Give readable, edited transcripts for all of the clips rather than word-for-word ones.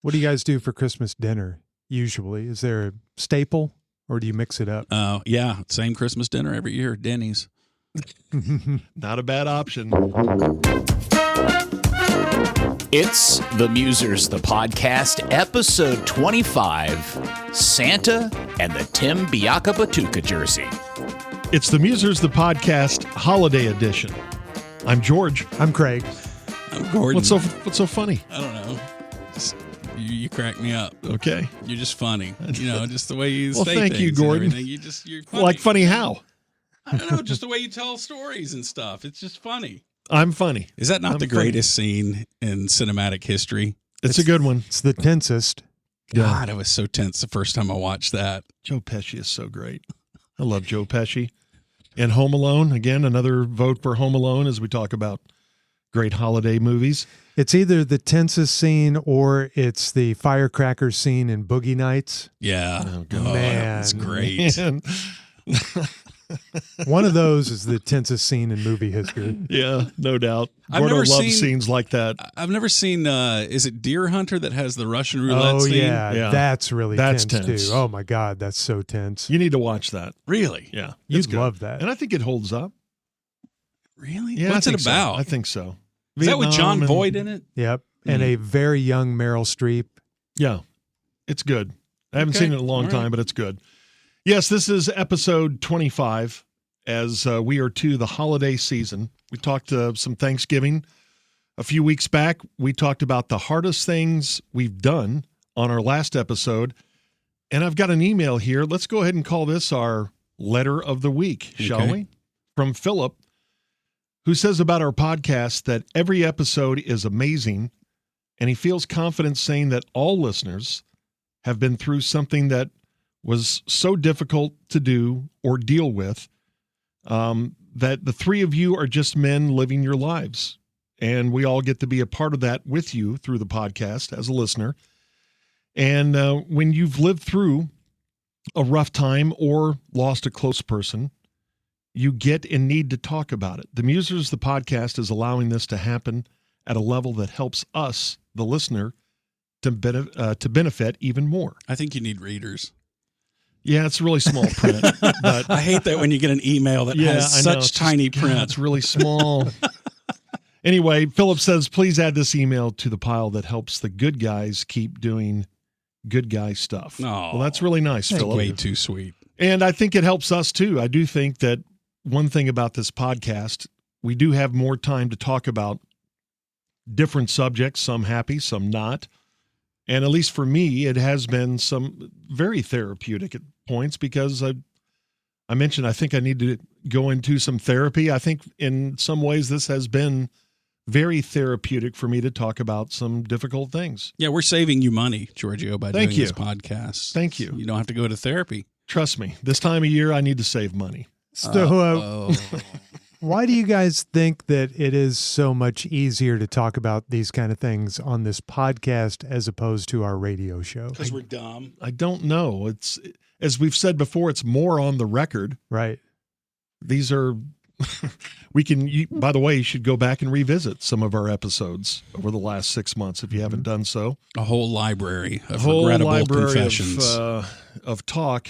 What do you guys do for Christmas dinner usually? Is there a staple or do you mix it up? Yeah, same Christmas dinner every year, Denny's. Not a bad option. It's the Musers, the podcast, episode 25, Santa and the Tim Biakabutuka jersey. It's the Musers, the podcast, holiday edition. I'm George. I'm Craig. I'm Gordon. What's so funny? I don't know. Just, you crack me up. Okay. You're just funny. Just the way you Well, say thank things you, and Gordon. everything. You're funny. Like funny how? I don't know, just the way you tell stories and stuff. It's just funny. I'm funny. Is that not I'm the greatest scene in cinematic history? It's a good one. It's the tensest. God, I was so tense the first time I watched that. Joe Pesci is so great. I love Joe Pesci. And Home Alone, again, another vote for Home Alone as we talk about great holiday movies. It's either the tensest scene or it's the firecracker scene in Boogie Nights. Yeah. Oh, God. Man. That's great. Man. One of those is the tensest scene in movie history. Yeah, no doubt. I've Gordo never loves seen- scenes like that. I've never seen, is it Deer Hunter that has the Russian roulette Oh, scene? Yeah. That's really That's tense, tense. too. Oh, my God. That's so tense. You need to watch that. Really? Yeah. You'd it's good. love that. And I think it holds up. Really? Yeah, What's I it think so. about? I think so. Is that with John Vietnam Voight in it? Yep. And a very young Meryl Streep. Yeah, it's good. I haven't Okay. seen it in a long All time, right. but it's good. Yes, this is episode 25 as we are to the holiday season. We talked some Thanksgiving a few weeks back. We talked about the hardest things we've done on our last episode. And I've got an email here. Let's go ahead and call this our letter of the week, shall Okay. we? From Philip, who says about our podcast that every episode is amazing. And he feels confident saying that all listeners have been through something that was so difficult to do or deal with, that the three of you are just men living your lives. And we all get to be a part of that with you through the podcast as a listener. And when you've lived through a rough time or lost a close person, you get and need to talk about it. The Musers, the podcast, is allowing this to happen at a level that helps us, the listener, to benefit even more. I think you need readers. Yeah, it's really small print, but I hate that when you get an email that yeah, has I know. such It's tiny just, God, print. it's really small. Anyway, Philip says, please add this email to the pile that helps the good guys keep doing good guy stuff. Aw. Well, that's really nice, That's Philip. way too sweet. And I think it helps us too. I do think that one thing about this podcast, we do have more time to talk about different subjects, some happy, some not. And at least for me, it has been some very therapeutic at points because I mentioned I think I need to go into some therapy. I think in some ways this has been very therapeutic for me to talk about some difficult things. Yeah, we're saving you money, Giorgio, by Thank doing you. this podcast. Thank you. You don't have to go to therapy. Trust me, this time of year, I need to save money. So, why do you guys think that it is so much easier to talk about these kind of things on this podcast as opposed to our radio show? Because we're dumb. I don't know. It's, as we've said before, it's more on the record. Right. These are, by the way, you should go back and revisit some of our episodes over the last 6 months if you haven't done so. A whole library of Whole regrettable library confessions. of talk.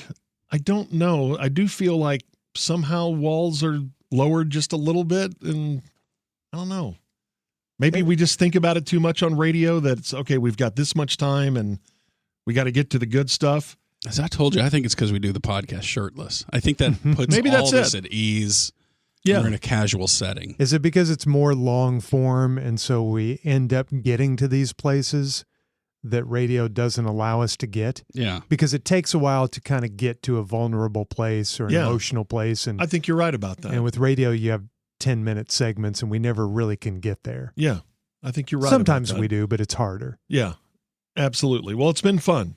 I don't know. I do feel like somehow walls are lowered just a little bit, and I don't know. Maybe we just think about it too much on radio that it's okay, we've got this much time and we got to get to the good stuff. As I told you, I think it's because we do the podcast shirtless. I think that puts Maybe all that's this it. at ease. Yeah. We're in a casual setting. Is it because it's more long form and so we end up getting to these places that radio doesn't allow us to get? Yeah. Because it takes a while to kind of get to a vulnerable place or an Yeah. emotional place. And, I think you're right about that. and with radio, you have 10-minute segments and we never really can get there. Yeah, I think you're right. Sometimes about that. we do, but it's harder. Yeah, absolutely. Well, it's been fun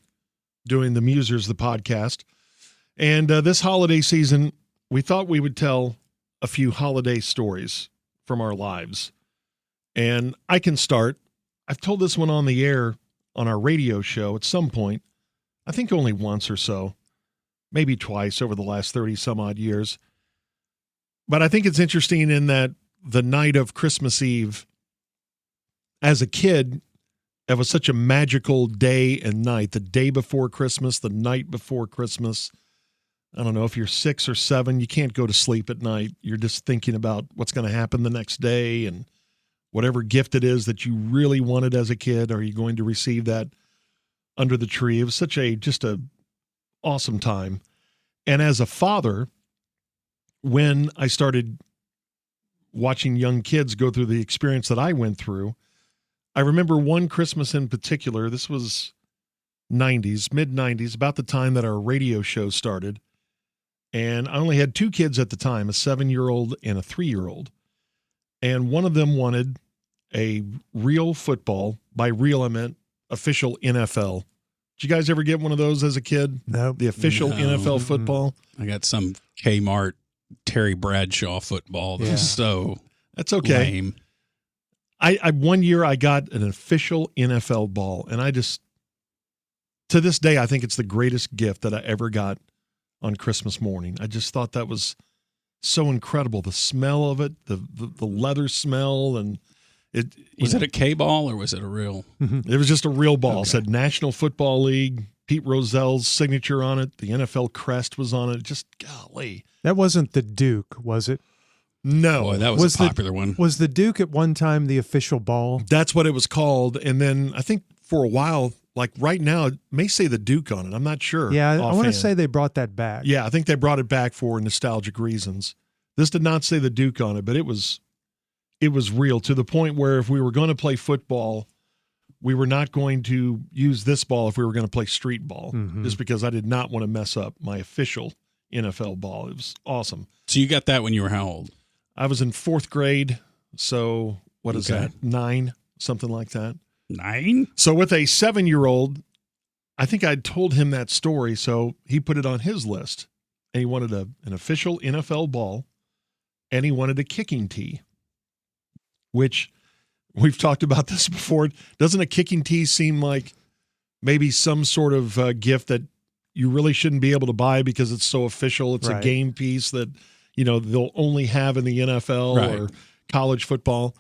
doing the Musers, the podcast. And this holiday season, we thought we would tell a few holiday stories from our lives. And I can start. I've told this one on the air on our radio show at some point, I think only once or so, maybe twice over the last 30 some odd years. But I think it's interesting in that the night of Christmas Eve, as a kid, It was such a magical day and night. The day before Christmas, the night before Christmas. I don't know, if you're 6 or 7, you can't go to sleep at night. You're just thinking about what's going to happen the next day, and whatever gift it is that you really wanted as a kid, are you going to receive that under the tree? It was just a awesome time. And as a father, when I started watching young kids go through the experience that I went through, I remember one Christmas in particular. This was mid-90s, about the time that our radio show started. And I only had 2 kids at the time, a 7-year-old and a 3-year-old. And one of them wanted a real football. By real, I meant official NFL. Did you guys ever get one of those as a kid? No. The official NFL football? I got some Kmart Terry Bradshaw football. That's so That's okay. lame. I one year I got an official NFL ball, and I just, to this day, I think it's the greatest gift that I ever got on Christmas morning. I just thought that was so incredible. The smell of it, the leather smell, and it Was it a K-ball or was it a real? It was just a real ball. Okay. It said National Football League, Pete Rozell's signature on it. The NFL crest was on it. Just, golly. That wasn't the Duke, was it? No. Boy, that was a popular one. Was the Duke at one time the official ball? That's what it was called. And then I think for a while, like right now, it may say the Duke on it. I'm not sure. Yeah, I want to offhand. say they brought that back. Yeah, I think they brought it back for nostalgic reasons. This did not say the Duke on it, but it was real, to the point where if we were going to play football, we were not going to use this ball if we were going to play street ball, just because I did not want to mess up my official NFL ball. It was awesome. So you got that when you were how old? I was in 4th grade, so what is Okay. that? 9, something like that. 9? So with a 7-year-old, I think I'd told him that story, so he put it on his list. And he wanted an official NFL ball, and he wanted a kicking tee, which we've talked about this before. Doesn't a kicking tee seem like maybe some sort of gift that you really shouldn't be able to buy because it's so official? It's Right. a game piece that, they'll only have in the NFL Right. or college football.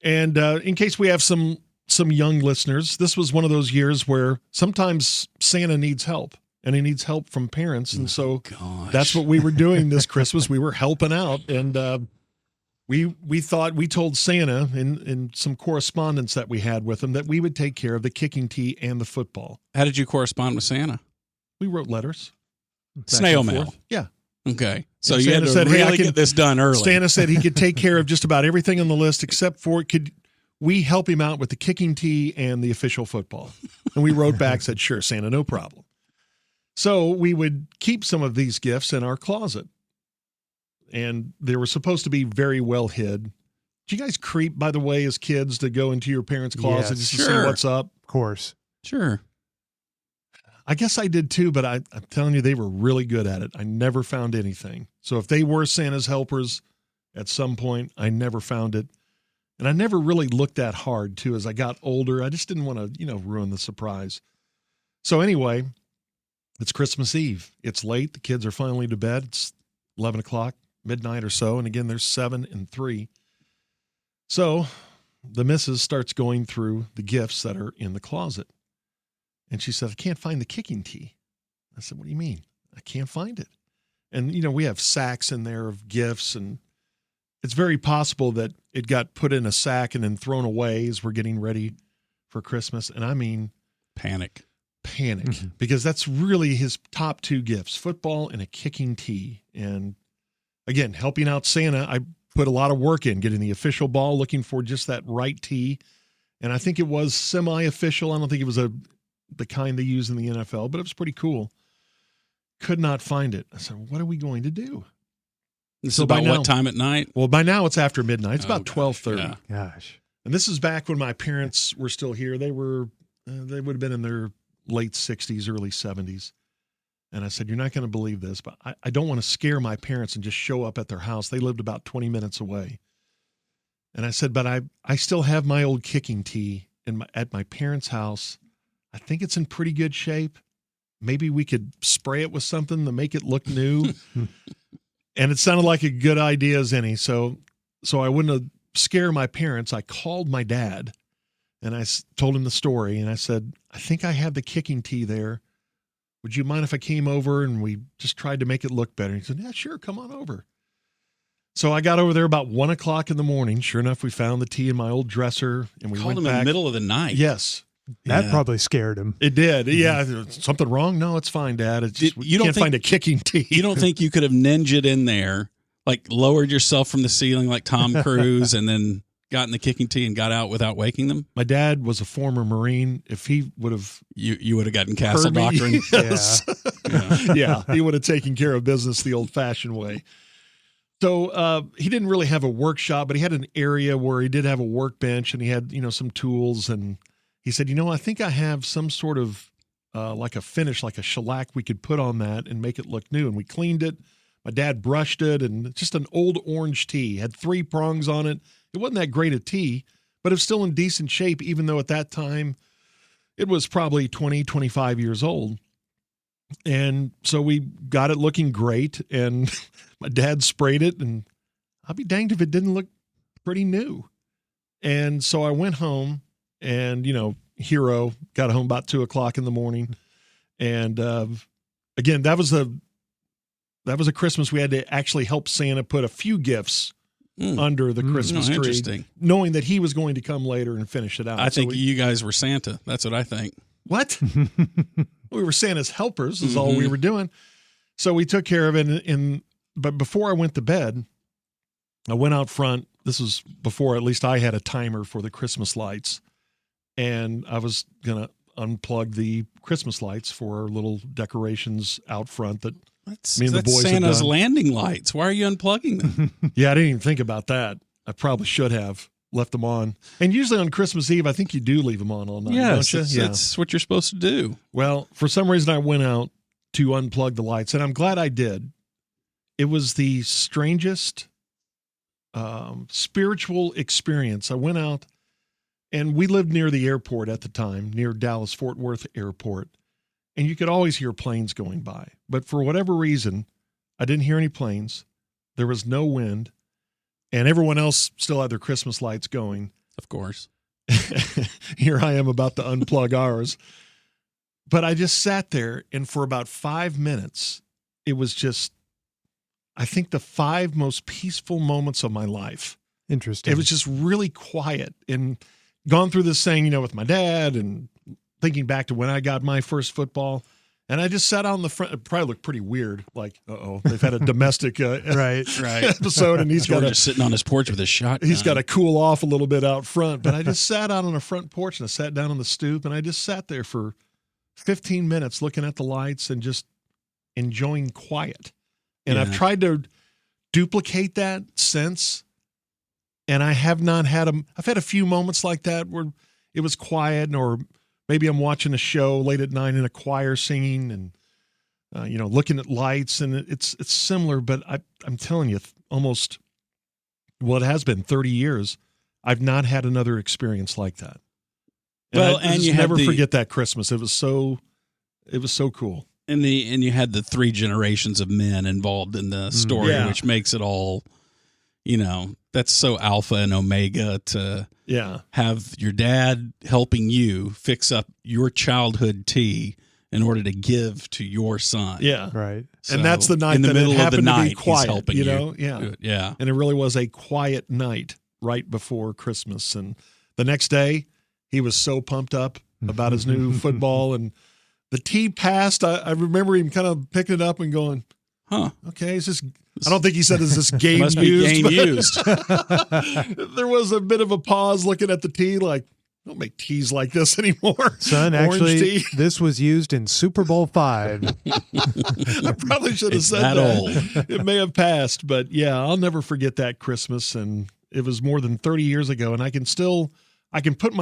And in case we have some young listeners, this was one of those years where sometimes Santa needs help, and he needs help from parents. And so Gosh. that's what we were doing this Christmas. We were helping out, and we told Santa in some correspondence that we had with him that we would take care of the kicking tee and the football. How did you correspond with Santa? We wrote letters. back Snail and mail. forth. Yeah. Okay. So And you had Santa to said, "Hey, I really can- get this done early. Santa said he could take care of just about everything on the list except for could we help him out with the kicking tee and the official football? And we wrote back, said, "Sure, Santa, no problem." So we would keep some of these gifts in our closet. And they were supposed to be very well hid. Did you guys creep, by the way, as kids to go into your parents' closet Yes, just to see sure. what's up? Of course. Sure. I guess I did too, but I'm telling you, they were really good at it. I never found anything. So if they were Santa's helpers at some point, I never found it. And I never really looked that hard too. As I got older, I just didn't want to, ruin the surprise. So anyway, it's Christmas Eve. It's late. The kids are finally to bed. It's 11 o'clock, midnight or so. And again, there's 7 and 3. So the missus starts going through the gifts that are in the closet. And she said, "I can't find the kicking tee." I said, "What do you mean?" "I can't find it." And, we have sacks in there of gifts, and it's very possible that it got put in a sack and then thrown away as we're getting ready for Christmas. And I mean, Panic. because that's really his top 2 gifts, football and a kicking tee. And again, helping out Santa, I put a lot of work in getting the official ball, looking for just that right tee. And I think it was semi-official. I don't think it was the kind they use in the NFL, but it was pretty cool. Could not find it. I said, "What are we going to do?" This So is by about now- what time at night? Well, by now it's after midnight. It's Oh, about gosh, 12:30. yeah. Gosh. And this is back when my parents were still here. They would have been in their late 60s, early 70s. And I said, "You're not going to believe this, but I don't want to scare my parents and just show up at their house." They lived about 20 minutes away. And I said, "But I still have my old kicking tee at my parents' house. I think it's in pretty good shape. Maybe we could spray it with something to make it look new." And it sounded like a good idea as any. So I wouldn't scare my parents. I called my dad And I told him the story, and I said, I think I have the kicking tee there. Would you mind if I came over and we just tried to make it look better? He said, yeah, sure, come on over. So I got over there about 1 o'clock in the morning. Sure enough, we found the tee in my old dresser, and we Called went him back. in the middle of the night. Yes. That probably scared him. It did. Yeah. Something wrong? No, it's fine, Dad. It's just, You don't can't think- find a kicking tee. You don't think you could have ninja'd in there, like lowered yourself from the ceiling like Tom Cruise, and then got in the kicking tee and got out without waking them? My dad was a former Marine. If he would have You would have gotten castle heard me, doctrine. yes. Yeah. Yeah, he would have taken care of business the old-fashioned way. So he didn't really have a workshop, but he had an area where he did have a workbench, and he had, some tools. And he said, I think I have some sort of like a finish, like a shellac we could put on that and make it look new. And we cleaned it. My dad brushed it, and just an old orange tee. Had 3 prongs on it. It wasn't that great a tee, but it was still in decent shape, even though at that time it was probably 20, 25 years old. And so we got it looking great, and my dad sprayed it, and I'll be danged if it didn't look pretty new. And so I went home, and, hero, got home about 2 o'clock in the morning. And again, that was a Christmas we had to actually help Santa put a few gifts under the Christmas tree, Interesting. knowing that he was going to come later and finish it out. I think you guys were Santa. That's what I think. What? We were Santa's helpers is all we were doing. So we took care of it. But before I went to bed, I went out front. This was before at least I had a timer for the Christmas lights. And I was going to unplug the Christmas lights for our little decorations out front that me and the boys had Santa's done. landing lights. Why are you unplugging them? Yeah, I didn't even think about that. I probably should have left them on. And usually on Christmas Eve, I think you do leave them on all night, Yes, don't you? that's what you're supposed to do. Well, for some reason, I went out to unplug the lights, and I'm glad I did. It was the strangest spiritual experience. I went out, and we lived near the airport at the time, near Dallas-Fort Worth Airport, and you could always hear planes going by. But for whatever reason, I didn't hear any planes. There was no wind, and everyone else still had their Christmas lights going. Of course. Here I am about to unplug ours. But I just sat there, and for about 5 minutes, it was just, I think, the 5 most peaceful moments of my life. Interesting. It was just really quiet, and gone through this thing, with my dad, and thinking back to when I got my first football. And I just sat out in the front. It probably looked pretty weird. Like, they've had a domestic right. episode, and he's George got is sitting on his porch with his shotgun. He's got to cool off a little bit out front. But I just sat out on the front porch, and I sat down on the stoop, and I just sat there for 15 minutes looking at the lights and just enjoying quiet. And I've tried to duplicate that since, and I have not had I've had a few moments like that where it was quiet, or maybe I'm watching a show late at night in a choir singing and, looking at lights, and it's similar, but I'm telling you, almost, it has been 30 years. I've not had another experience like that. And you never forget that Christmas. It was so cool. And you had the 3 generations of men involved in the story, which makes it all, that's so alpha and omega to have your dad helping you fix up your childhood tea in order to give to your son. Yeah. Right. So and that's the night in the middle of the night, to be quiet, he's helping you. Yeah. And it really was a quiet night right before Christmas. And the next day, he was so pumped up about his new football, and the tee passed. I remember him kind of picking it up and going, huh, okay, is this, I don't think he said, is this game must used? Be game used. There was a bit of a pause looking at the tee, like, don't make teas like this anymore. Son, actually, this was used in Super Bowl V. I probably should have said that. Old. It may have passed, but yeah, I'll never forget that Christmas. And it was more than 30 years ago. And I can put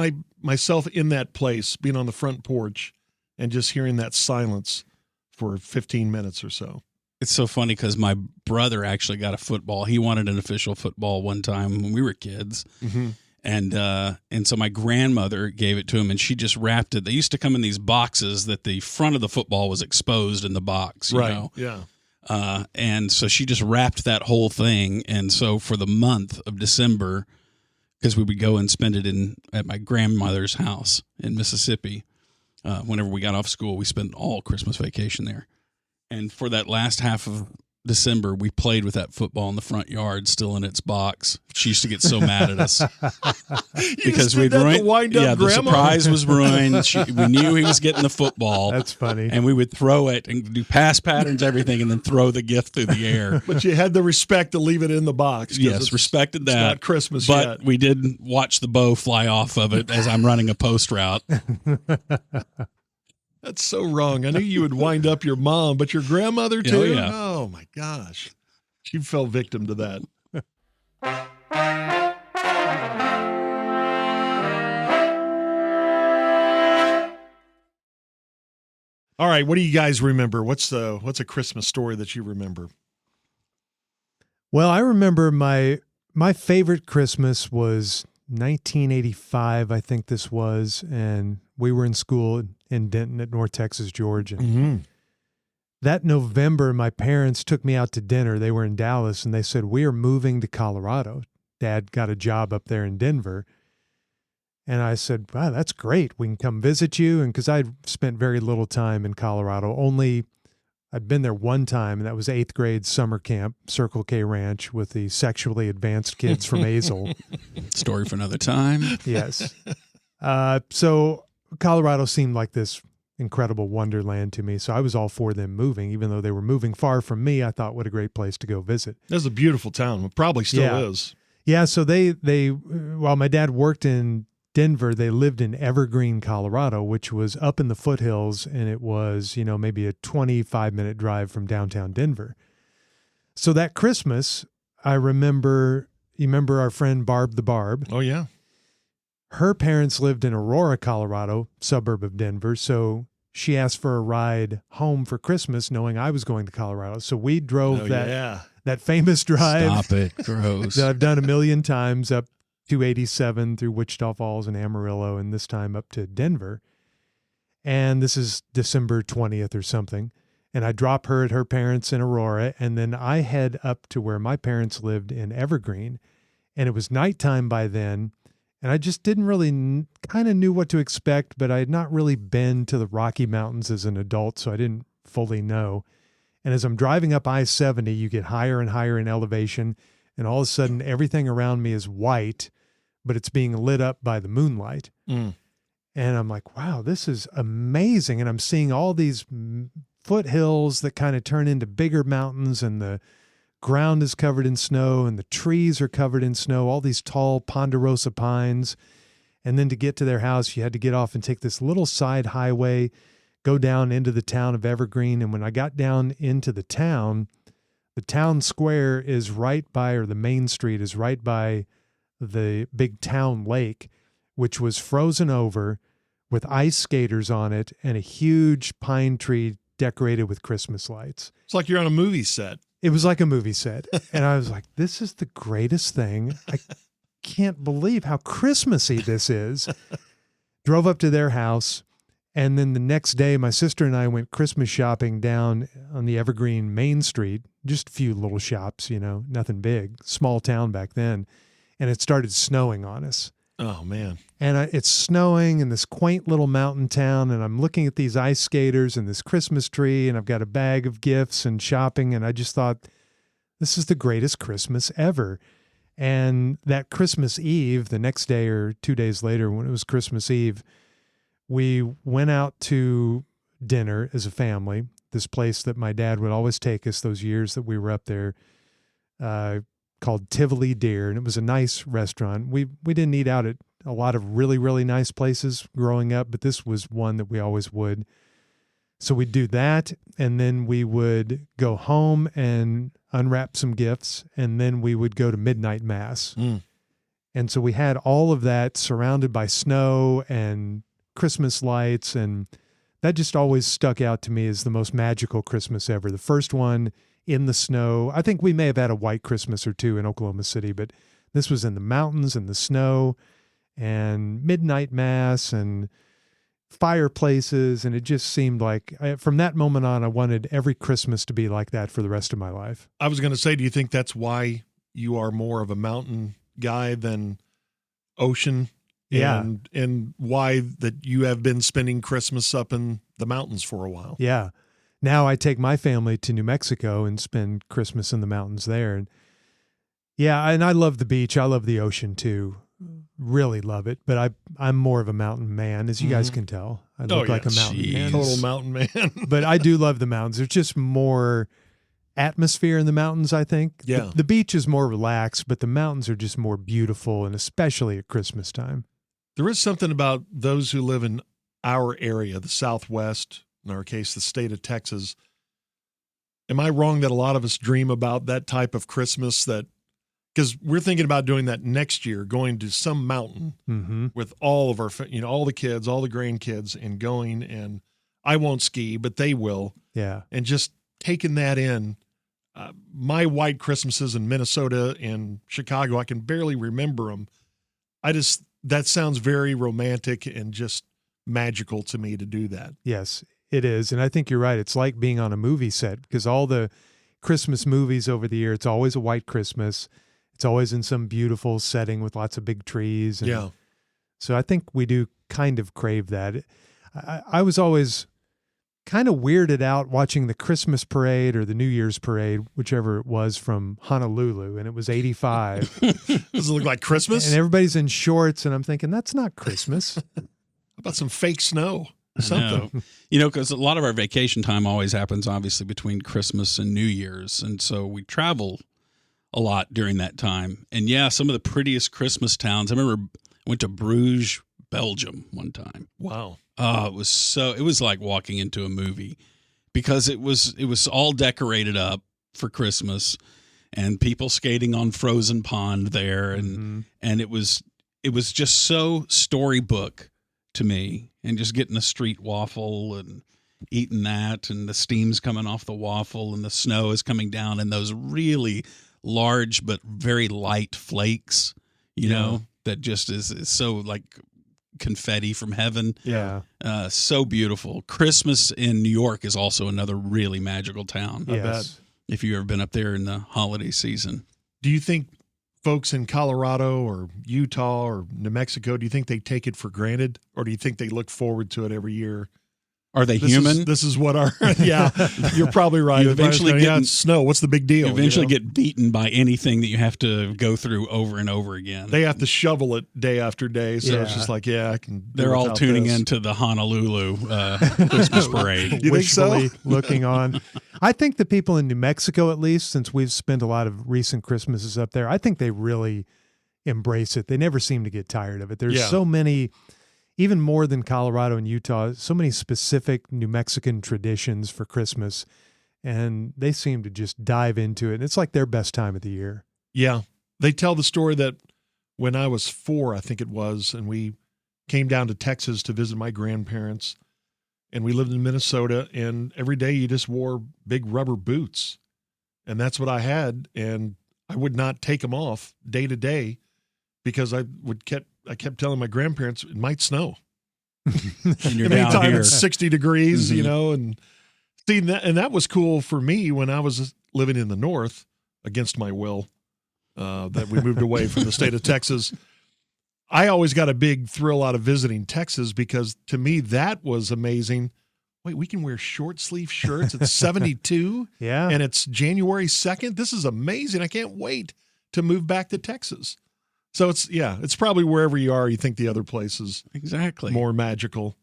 myself in that place, being on the front porch and just hearing that silence for 15 minutes or so. It's so funny because my brother actually got a football. He wanted an official football one time when we were kids. Mm-hmm. And so my grandmother gave it to him, and she just wrapped it. They used to come in these boxes that the front of the football was exposed in the box, you know? Yeah. And so she just wrapped that whole thing. And so for the month of December, because we would go and spend it at my grandmother's house in Mississippi. Whenever we got off school, we spent all Christmas vacation there. And for that last half of December, we played with that football in the front yard, still in its box. She used to get so mad at us because we'd ruined. The surprise was ruined. We knew he was getting the football. That's funny. And we would throw it and do pass patterns, everything, and then throw the gift through the air. But you had the respect to leave it in the box. Yes, respected that. It's not Christmas but yet. we did watch the bow fly off of it as I'm running a post route. That's so wrong. I knew you would wind up your mom, but your grandmother too? Oh, yeah. Oh my gosh. She fell victim to that. All right, what do you guys remember? What's a Christmas story that you remember? Well, I remember my favorite Christmas was 1985, I think this was, and we were in school in Denton at North Texas George. And that November, my parents took me out to dinner. They were in Dallas, and they said, we are moving to Colorado. Dad got a job up there in Denver. And I said, wow, that's great. We can come visit you. And because I'd spent very little time in Colorado, I'd been there one time, and that was 8th grade summer camp, Circle K Ranch, with the sexually advanced kids from Azle. Story for another time. Yes. So Colorado seemed like this incredible wonderland to me. So I was all for them moving, even though they were moving far from me. I thought, what a great place to go visit. That's a beautiful town. It probably still is. Yeah. So they while my dad worked in Denver, they lived in Evergreen, Colorado, which was up in the foothills, and it was, maybe a 25-minute drive from downtown Denver. So that Christmas, you remember our friend Barb the Barb? Oh, yeah. Her parents lived in Aurora, Colorado, suburb of Denver, so she asked for a ride home for Christmas, knowing I was going to Colorado. So we drove that famous drive. Stop it. Gross. That I've done a million times up 287 through Wichita Falls and Amarillo, and this time up to Denver. And this is December 20th or something. And I drop her at her parents' in Aurora, and then I head up to where my parents lived in Evergreen. And it was nighttime by then, and I just didn't really kind of knew what to expect, but I had not really been to the Rocky Mountains as an adult, so I didn't fully know. And as I'm driving up I-70, you get higher and higher in elevation, and all of a sudden everything around me is white, but it's being lit up by the moonlight. And I'm like, wow, this is amazing. And I'm seeing all these foothills that kind of turn into bigger mountains, and the ground is covered in snow, and the trees are covered in snow, all these tall ponderosa pines. And then to get to their house, you had to get off and take this little side highway, go down into the town of Evergreen. And when I got down into the town square is right by, or the main street is right by the big town lake, which was frozen over with ice skaters on it and a huge pine tree decorated with Christmas lights. It's like you're on a movie set. It was like a movie set. And I was like, this is the greatest thing. I can't believe how Christmassy this is. Drove up to their house. And then the next day, my sister and I went Christmas shopping down on the Evergreen Main Street. Just a few little shops, nothing big. Small town back then. And it started snowing on us. Oh, man. And it's snowing in this quaint little mountain town, and I'm looking at these ice skaters and this Christmas tree, and I've got a bag of gifts and shopping, and I just thought, this is the greatest Christmas ever. And that Christmas Eve, the next day or 2 days later, when it was Christmas Eve, we went out to dinner as a family, this place that my dad would always take us those years that we were up there, called Tivoli Deer, and it was a nice restaurant. We didn't eat out at a lot of really, really nice places growing up, but this was one that we always would. So we'd do that, and then we would go home and unwrap some gifts, and then we would go to midnight mass. And so we had all of that surrounded by snow and Christmas lights, and that just always stuck out to me as the most magical Christmas ever. The first one in the snow. I think we may have had a white Christmas or two in Oklahoma City, but this was in the mountains and the snow and midnight mass and fireplaces. And it just seemed like from that moment on, I wanted every Christmas to be like that for the rest of my life. I was going to say, do you think that's why you are more of a mountain guy than ocean. Yeah. And why that you have been spending Christmas up in the mountains for a while. Yeah. Now I take my family to New Mexico and spend Christmas in the mountains there. And yeah, and I love the beach. I love the ocean too. Really love it. But I'm more of a mountain man, as you guys can tell. I look like a mountain man. Total mountain man. But I do love the mountains. There's just more atmosphere in the mountains, I think. Yeah. The beach is more relaxed, but the mountains are just more beautiful, and especially at Christmas time. There is something about those who live in our area, the Southwest, in our case, the state of Texas. Am I wrong that a lot of us dream about that type of Christmas? That because we're thinking about doing that next year, going to some mountain with all of our, all the kids, all the grandkids, and going. And I won't ski, but they will. Yeah. And just taking that in. My white Christmases in Minnesota and Chicago, I can barely remember them. That sounds very romantic and just magical to me to do that. Yes, it is. And I think you're right. It's like being on a movie set, because all the Christmas movies over the year, it's always a white Christmas. It's always in some beautiful setting with lots of big trees. And yeah. So I think we do kind of crave that. I was always kind of weirded out watching the Christmas parade or the New Year's parade, whichever it was, from Honolulu, and it was 85. Does it look like Christmas? And everybody's in shorts, and I'm thinking, that's not Christmas. How about some fake snow? Something. Because a lot of our vacation time always happens, obviously, between Christmas and New Year's, and so we travel a lot during that time. And yeah, some of the prettiest Christmas towns. I remember I went to Bruges, Belgium one time. Wow. Oh, it was like walking into a movie, because it was all decorated up for Christmas, and people skating on frozen pond there. And it was just so storybook to me, and just getting a street waffle and eating that, and the steam's coming off the waffle, and the snow is coming down, and those really large but very light flakes, that just is so like confetti from heaven. Yeah. So beautiful. Christmas in New York is also another really magical town. Yes. If you've ever been up there in the holiday season. Do you think folks in Colorado or Utah or New Mexico, do you think they take it for granted, or do you think they look forward to it every year? Are they human? This is what our yeah. You're probably right. You eventually it's snow. What's the big deal? You eventually get beaten by anything that you have to go through over and over again. They have to shovel it day after day, so it's just like, I can. They're all tuning into the Honolulu Christmas parade. You think so? Wishfully looking on. I think the people in New Mexico, at least, since we've spent a lot of recent Christmases up there, I think they really embrace it. They never seem to get tired of it. There's so many. Even more than Colorado and Utah, so many specific New Mexican traditions for Christmas, and they seem to just dive into it. And it's like their best time of the year. Yeah. They tell the story that when I was 4, I think it was, and we came down to Texas to visit my grandparents, and we lived in Minnesota, and every day you just wore big rubber boots. And that's what I had, and I would not take them off day to day, because I kept telling my grandparents it might snow. And you're and down anytime here. it's 60 degrees, and see that was cool for me when I was living in the North against my will, that we moved away from the state of Texas. I always got a big thrill out of visiting Texas, because to me that was amazing. Wait, we can wear short sleeve shirts. It's 72. Yeah. And it's January 2nd. This is amazing. I can't wait to move back to Texas. So it's probably wherever you are, you think the other place is exactly more magical.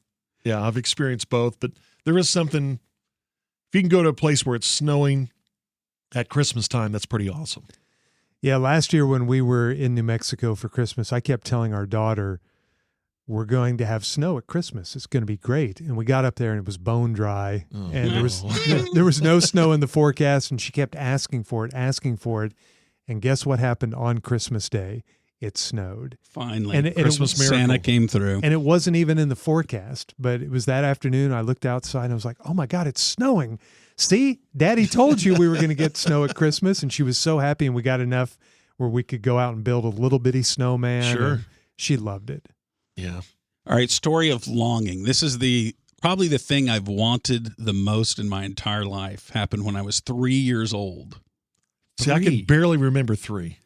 Yeah, I've experienced both, but there is something, if you can go to a place where it's snowing at Christmas time, that's pretty awesome. Yeah, last year when we were in New Mexico for Christmas, I kept telling our daughter, we're going to have snow at Christmas. It's going to be great. And we got up there and it was bone dry, and there was no snow in the forecast, and she kept asking for it. And guess what happened on Christmas Day? It snowed. Finally. And Christmas miracle. Santa came through. And it wasn't even in the forecast, but it was that afternoon. I looked outside and I was like, oh my God, it's snowing. See, Daddy told you we were going to get snow at Christmas. And she was so happy, and we got enough where we could go out and build a little bitty snowman. Sure. She loved it. Yeah. All right, story of longing. This is probably the thing I've wanted the most in my entire life. Happened when I was 3 years old. See, I can barely remember 3.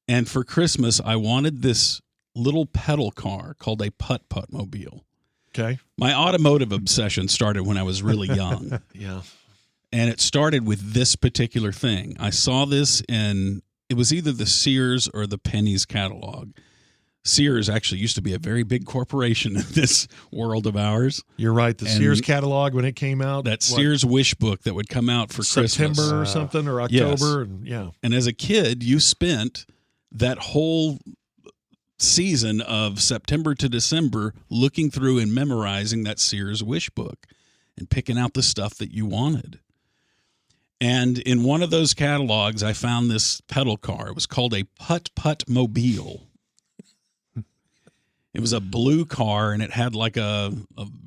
And for Christmas, I wanted this little pedal car called a putt-putt mobile. Okay. My automotive obsession started when I was really young. Yeah. And it started with this particular thing. I saw this it was either the Sears or the Penny's catalog. Sears actually used to be a very big corporation in this world of ours. You're right. The Sears catalog, when it came out. That Sears wish book that would come out for September Christmas. or something, or October. Yes. And as a kid, you spent that whole season of September to December looking through and memorizing that Sears wish book and picking out the stuff that you wanted. And in one of those catalogs, I found this pedal car. It was called a Putt-Putt Mobile. It was a blue car, and it had like a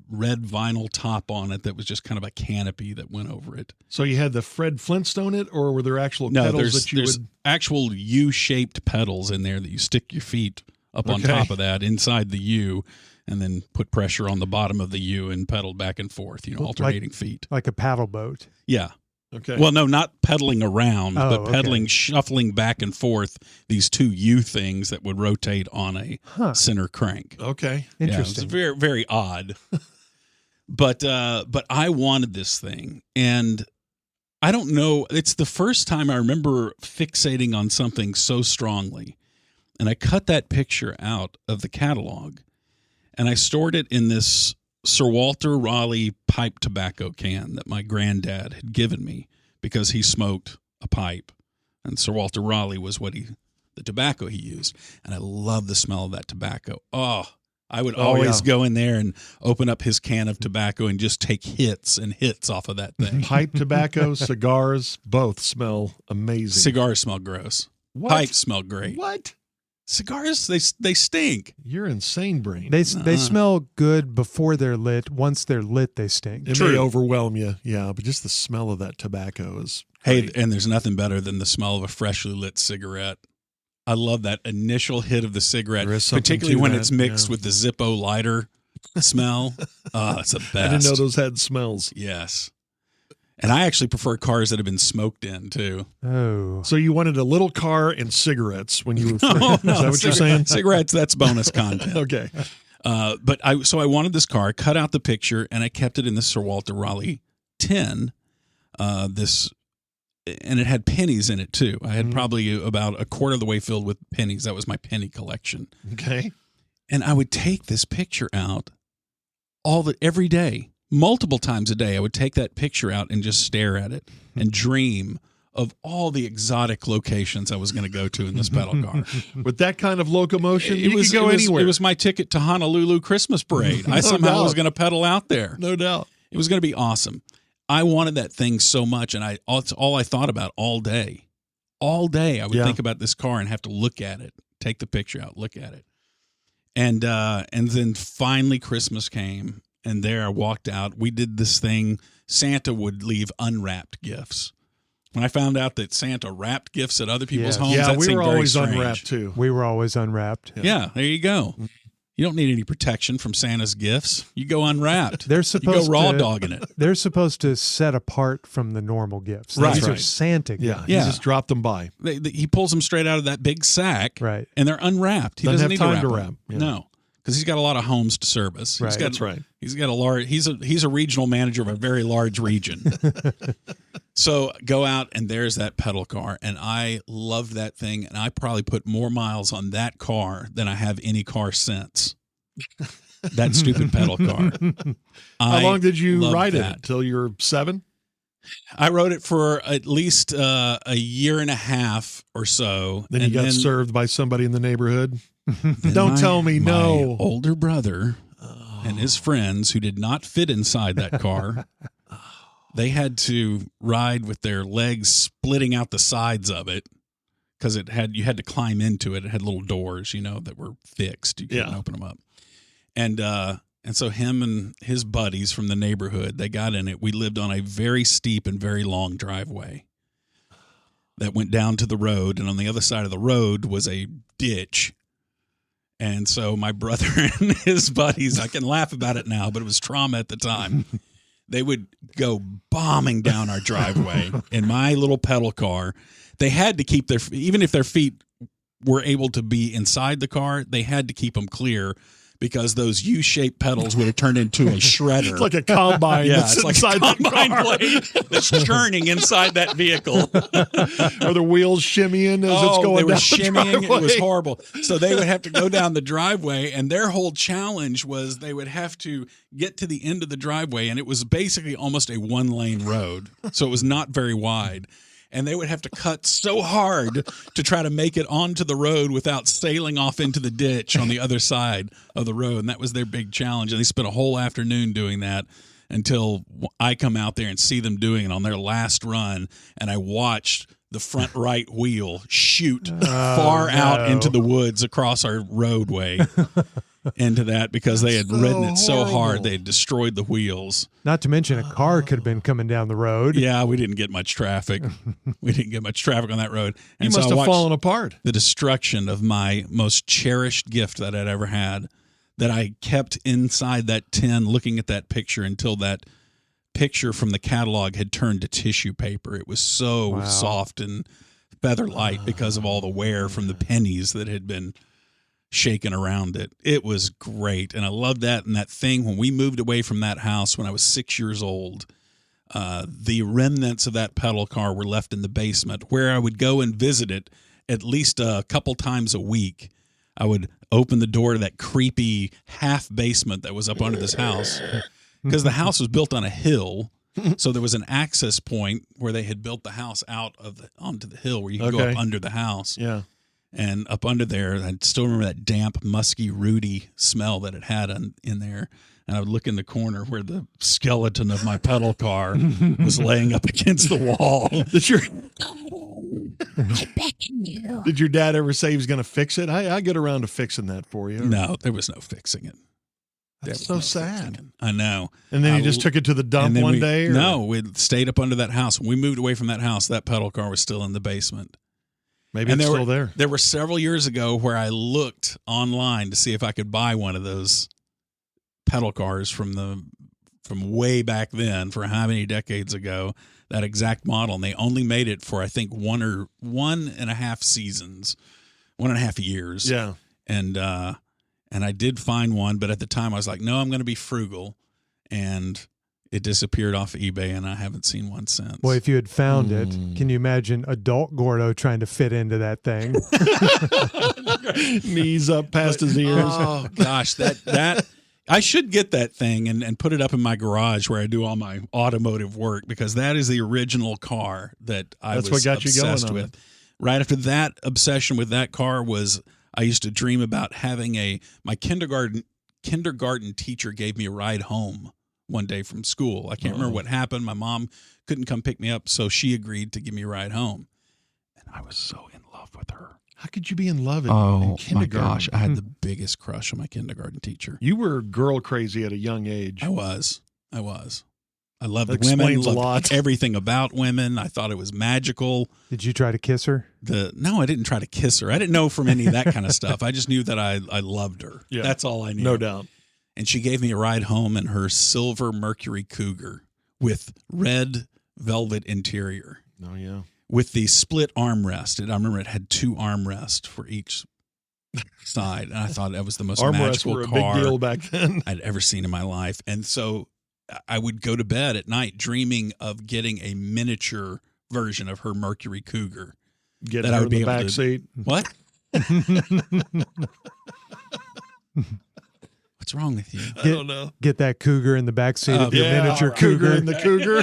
red vinyl top on it that was just kind of a canopy that went over it. So you had the Fred Flintstone it, or were there actual pedals that you there's actual U-shaped pedals in there that you stick your feet up on top of that inside the U, and then put pressure on the bottom of the U and pedal back and forth, alternating feet. Like a paddle boat. Yeah. Okay. Well, no, not pedaling around, but pedaling, shuffling back and forth these two U things that would rotate on a center crank. Okay. Interesting. Yeah, it's very, very odd. But I wanted this thing, and I don't know. It's the first time I remember fixating on something so strongly. And I cut that picture out of the catalog, and I stored it in this Sir Walter Raleigh pipe tobacco can that my granddad had given me because he smoked a pipe, and Sir Walter Raleigh was the tobacco he used. And I love the smell of that tobacco. Oh, I would always go in there and open up his can of tobacco and just take hits and hits off of that thing. Pipe tobacco, cigars, both smell amazing. Cigars smell gross. What? Pipes smell great. What? Cigars, they stink. You're insane, brain. They smell good before they're lit. Once they're lit, they stink. It may overwhelm you, yeah, but just the smell of that tobacco is great. Hey, and there's nothing better than the smell of a freshly lit cigarette. I love that initial hit of the cigarette, particularly when it's mixed with the Zippo lighter smell. Oh, it's the best. I didn't know those had smells. Yes. And I actually prefer cars that have been smoked in, too. Oh. So you wanted a little car and cigarettes when you were no, is that what you're saying? Cigarettes, that's bonus content. Okay. But I wanted this car, cut out the picture, and I kept it in the Sir Walter Raleigh tin. And it had pennies in it, too. I had probably about a quarter of the way filled with pennies. That was my penny collection. Okay. And I would take this picture out every day. Multiple times a day, I would take that picture out and just stare at it and dream of all the exotic locations I was going to go to in this pedal car. With that kind of locomotion, you could go anywhere. It was my ticket to Honolulu Christmas Parade. I somehow was going to pedal out there. No doubt. It was going to be awesome. I wanted that thing so much, and it's all I thought about all day. All day, I would think about this car and have to look at it, take the picture out, look at it. And then finally Christmas came. And there I walked out. We did this thing. Santa would leave unwrapped gifts. When I found out that Santa wrapped gifts at other people's homes, that we seemed were very always strange. unwrapped too. We were always unwrapped. Yeah, there you go. You don't need any protection from Santa's gifts. You go unwrapped. They're supposed you go raw dogging it. They're supposed to set apart from the normal gifts. Right. These are Santa gifts. Yeah, he just dropped them by. He pulls them straight out of that big sack, right? And they're unwrapped. He doesn't have need time to wrap. Yeah. No. Because he's got a lot of homes to service. Right. That's right. He's got a large. He's a regional manager of a very large region. So go out and there's that pedal car, and I loved that thing, and I probably put more miles on that car than I have any car since. That stupid pedal car. How long did you ride it? Until Till you were 7? I rode it for at least a year and a half or so. Then you got served by somebody in the neighborhood. Don't tell me no. My older brother and his friends who did not fit inside that car, they had to ride with their legs splitting out the sides of it because you had to climb into it. It had little doors, that were fixed. You couldn't open them up. And so him and his buddies from the neighborhood, they got in it. We lived on a very steep and very long driveway that went down to the road, and on the other side of the road was a ditch. And so my brother and his buddies, I can laugh about it now, but it was trauma at the time. They would go bombing down our driveway in my little pedal car. They had to keep even if their feet were able to be inside the car, they had to keep them clear because those U-shaped pedals would have turned into a shredder. It's like a combine. Yeah, that's it's like inside a combine blade that's churning inside that vehicle. Are the wheels shimmying as it's going they were down shimmying. the It was driveway? horrible. So they would have to go down the driveway, and their whole challenge was they would have to get to the end of the driveway, and it was basically almost a one-lane road, so it was not very wide. And they would have to cut so hard to try to make it onto the road without sailing off into the ditch on the other side of the road. And that was their big challenge. And they spent a whole afternoon doing that until I come out there and see them doing it on their last run. And I watched the front right wheel shoot far out into the woods across our roadway into that because they had ridden it so hard they had destroyed the wheels. Not to mention a car could have been coming down the road. Yeah, we didn't get much traffic. We didn't get much traffic on that road. And You must have fallen apart. The destruction of my most cherished gift that I'd ever had, that I kept inside that tin looking at that picture until that picture from the catalog had turned to tissue paper. It was so soft and feather light because of all the wear from the pennies that had been shaken around it. It was great. And I loved that. And that thing, when we moved away from that house when I was 6 years old, the remnants of that pedal car were left in the basement where I would go and visit it at least a couple times a week. I would open the door to that creepy half basement that was up under this house because the house was built on a hill. So there was an access point where they had built the house out of onto the hill where you could go up under the house. Yeah. And up under there, I still remember that damp, musky, rooty smell that it had in there. And I would look in the corner where the skeleton of my pedal car was laying up against the wall. Did your dad ever say he was going to fix it? I get around to fixing that for you. No, there was no fixing it. That's so sad. I know. And then you just took it to the dump one day? Or? No, we stayed up under that house. When we moved away from that house, that pedal car was still in the basement. Maybe it's still there. There were several years ago where I looked online to see if I could buy one of those pedal cars from way back then, for how many decades ago, that exact model. And they only made it for, I think, 1.5 seasons, 1.5 years. Yeah. And I did find one, but at the time I was like, no, I'm going to be frugal. And it disappeared off eBay, and I haven't seen one since. Well, if you had found it, can you imagine adult Gordo trying to fit into that thing? Knees up past his ears. Oh, gosh, that I should get that thing and put it up in my garage where I do all my automotive work, because that is the original car that I was what got you going obsessed on with. it. Right after that obsession with that car was I used to dream about having my kindergarten teacher gave me a ride home one day from school. I can't remember what happened. My mom couldn't come pick me up, so she agreed to give me a ride home. And I was so in love with her. How could you be in love in kindergarten? My gosh, I had the biggest crush on my kindergarten teacher. You were girl crazy at a young age. I was. I loved That women, explains a loved lot. everything about women. I thought it was magical. Did you try to kiss her? No, I didn't try to kiss her. I didn't know from any of that kind of stuff. I just knew that I loved her. Yeah. That's all I knew. No doubt. And she gave me a ride home in her silver Mercury Cougar with red velvet interior. Oh, yeah. With the split armrest. And I remember it had 2 armrests for each side. And I thought that was the most Armrests magical were a car big deal back then. I'd ever seen in my life. And so I would go to bed at night dreaming of getting a miniature version of her Mercury Cougar. Get that her I would in be the able back to, seat. What? What's wrong with you? I don't know. Get that cougar in the backseat of your miniature cougar cougar. in the cougar.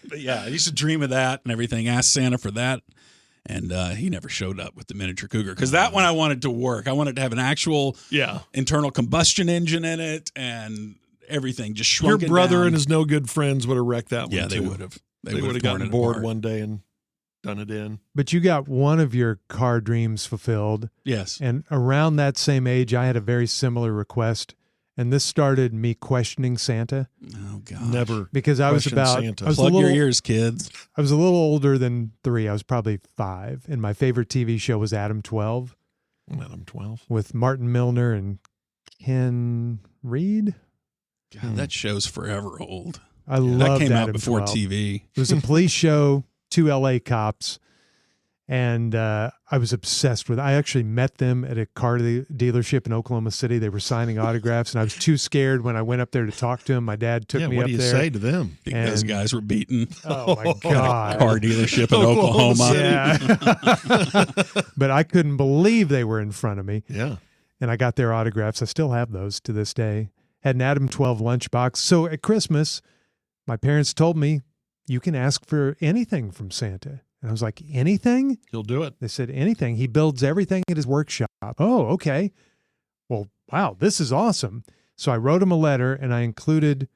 But yeah, I used to dream of that and everything. Asked Santa for that, and he never showed up with the miniature cougar, because that one I wanted to work. I wanted to have an actual internal combustion engine in it and everything. Just shrunk Your brother down. and his no good friends would have wrecked that one. Yeah, they too. would have. They would have gotten bored one day and done it in. But you got one of your car dreams fulfilled. Yes. And around that same age, I had a very similar request. And this started me questioning Santa. Oh, God. Never. Because I was question about, Santa. I was Plug a little, your ears, kids. I was a little older than 3. I was probably 5. And my favorite TV show was Adam 12 Adam 12. with Martin Milner and Ken Reed. God, that show's forever old. I loved that came Adam out before 12. TV. It was a police show, 2 LA cops. And I was obsessed with it. I actually met them at a car dealership in Oklahoma City. They were signing autographs, and I was too scared when I went up there to talk to them. My dad took me up there. What do you say to them? I think those guys were beaten. Oh, my God. Car dealership in Oklahoma. Yeah. But I couldn't believe they were in front of me. Yeah. And I got their autographs. I still have those to this day. Had an Adam 12 lunchbox. So at Christmas, my parents told me, you can ask for anything from Santa. And I was like, anything? He'll do it. They said, anything. He builds everything at his workshop. Oh, okay. Well, wow, this is awesome. So I wrote him a letter, and I included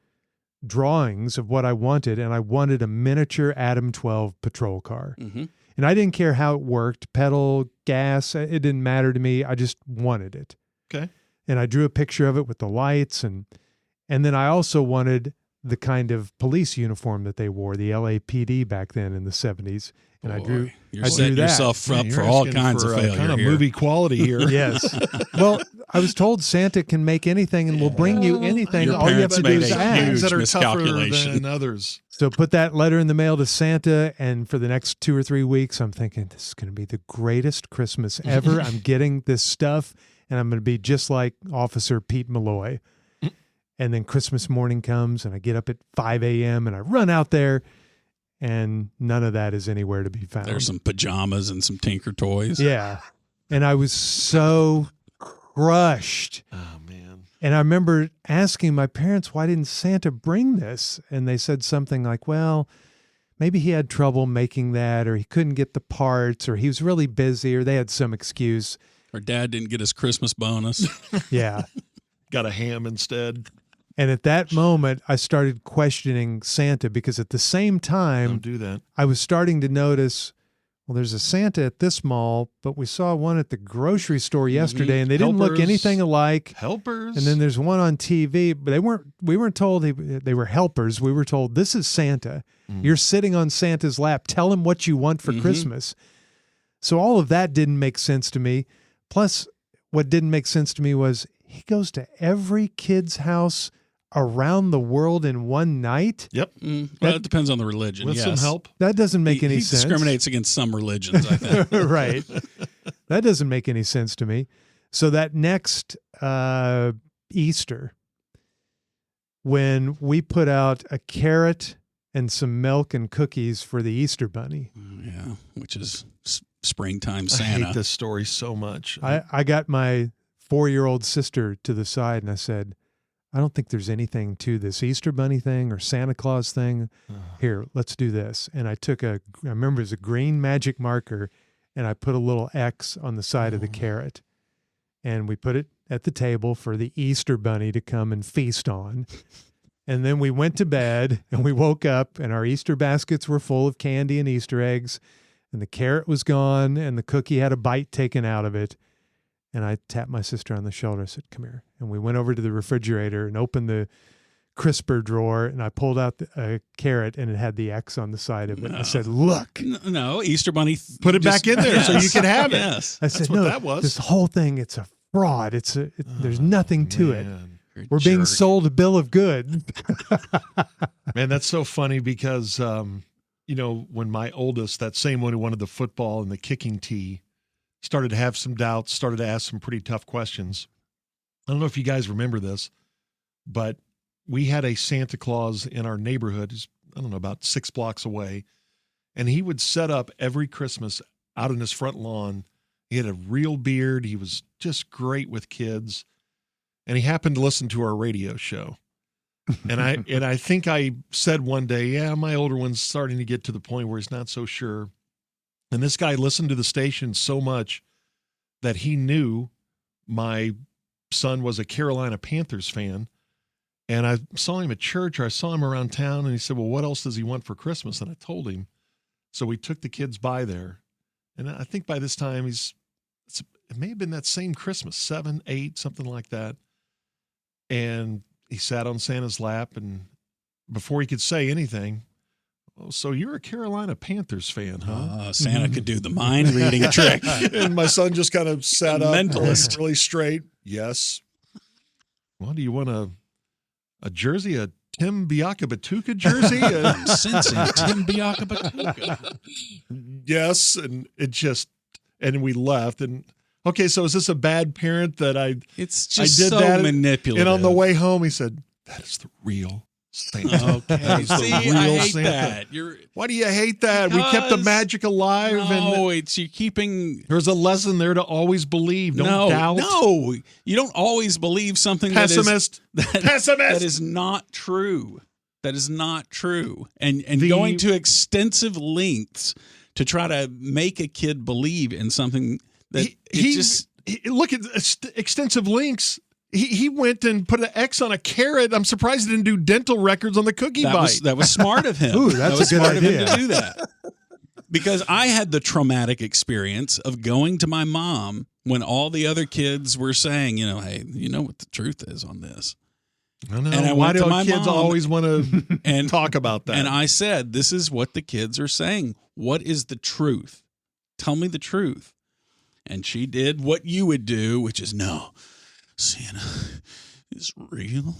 drawings of what I wanted, and I wanted a miniature Adam 12 patrol car. Mm-hmm. And I didn't care how it worked, pedal, gas, it didn't matter to me. I just wanted it. Okay. And I drew a picture of it with the lights, and then I also wanted the kind of police uniform that they wore, the LAPD back then in the 70s. And You're setting yourself up for all kinds of failure kind of here. movie quality here. Yes. Well, I was told Santa can make anything and will bring you anything. Your All you have to do parents is made a ask. huge that are tougher miscalculation. than others. So put that letter in the mail to Santa, and for the next 2 or 3 weeks, I'm thinking, this is going to be the greatest Christmas ever. I'm getting this stuff, and I'm going to be just like Officer Pete Malloy. And then Christmas morning comes, and I get up at 5 a.m., and I run out there, and none of that is anywhere to be found. There's some pajamas and some Tinker toys. Yeah. And I was so crushed. Oh, man. And I remember asking my parents, why didn't Santa bring this? And they said something like, well, maybe he had trouble making that, or he couldn't get the parts, or he was really busy, or they had some excuse. Or Dad didn't get his Christmas bonus. Yeah. Got a ham instead. And at that moment, I started questioning Santa, because at the same time, Don't do that. I was starting to notice, well, there's a Santa at this mall, but we saw one at the grocery store yesterday, and they didn't look Helpers. anything alike. Helpers. And then there's one on TV, but we weren't told they were helpers. We were told, this is Santa. You're sitting on Santa's lap. Tell him what you want for Christmas. So all of that didn't make sense to me. Plus, what didn't make sense to me was he goes to every kid's house around the world in one night. Yep. Well, it depends on the religion. With yes. some help. That doesn't make any He sense. discriminates against some religions, I think. Right. That doesn't make any sense to me. So that next Easter, when we put out a carrot and some milk and cookies for the Easter Bunny. Yeah, which is springtime I Santa. hate this story so much. I got my 4-year-old sister to the side, and I said, I don't think there's anything to this Easter Bunny thing or Santa Claus thing. Here, let's do this. And I took I remember it was a green magic marker, and I put a little X on the side of the carrot. And we put it at the table for the Easter Bunny to come and feast on. And then we went to bed, and we woke up, and our Easter baskets were full of candy and Easter eggs, and the carrot was gone, and the cookie had a bite taken out of it. And I tapped my sister on the shoulder. I said, come here. And we went over to the refrigerator and opened the crisper drawer, and I pulled out a carrot, and it had the X on the side of it. I said, look. No, Easter Bunny. Put it back in there so you can have it. Yes. I said, what no, that was. this whole thing, it's a fraud. There's nothing to it. Man. You're a We're being jerk. sold a bill of goods. Man, that's so funny because, when my oldest, that same one who wanted the football and the kicking tee, started to have some doubts, started to ask some pretty tough questions. I don't know if you guys remember this, but we had a Santa Claus in our neighborhood, about 6 blocks away, and he would set up every Christmas out on his front lawn. He had a real beard. He was just great with kids, and he happened to listen to our radio show. And I think I said one day, yeah, my older one's starting to get to the point where he's not so sure. And this guy listened to the station so much that he knew my son was a Carolina Panthers fan. And I saw him at church, or I saw him around town, and he said, well, what else does he want for Christmas? And I told him. So we took the kids by there. And I think by this time it may have been that same Christmas, 7, 8, something like that. And he sat on Santa's lap, and before he could say anything, oh, so you're a Carolina Panthers fan, huh? Santa could do the mind reading trick. And my son just kind of sat up, Mentalist. really straight. Yes. Well, do you want a jersey, a Tim Biakabutuka jersey? I'm sensing Tim Biakabutuka. Yes, and we left. And okay, so is this a bad parent that It's just I did so that manipulative. And on the way home, he said, "That is the real Santa." Okay, see, I hate that. Why do you hate that? We kept the magic alive. No, it's you keeping. There's a lesson there to always believe. Don't doubt. No, you don't always believe something Pessimist. Pessimist. That is not true. That is not true. And going to extensive lengths to try to make a kid believe in something that look at extensive links. He went and put an X on a carrot. I'm surprised he didn't do dental records on the cookie bite. That was smart of him. Ooh, that's a good idea. Of him to do that. Because I had the traumatic experience of going to my mom when all the other kids were saying, hey, you know what the truth is on this. I know. And I Why went do to my kids mom always want to talk about that? And I said, this is what the kids are saying. What is the truth? Tell me the truth. And she did what you would do, which is no. Santa is real,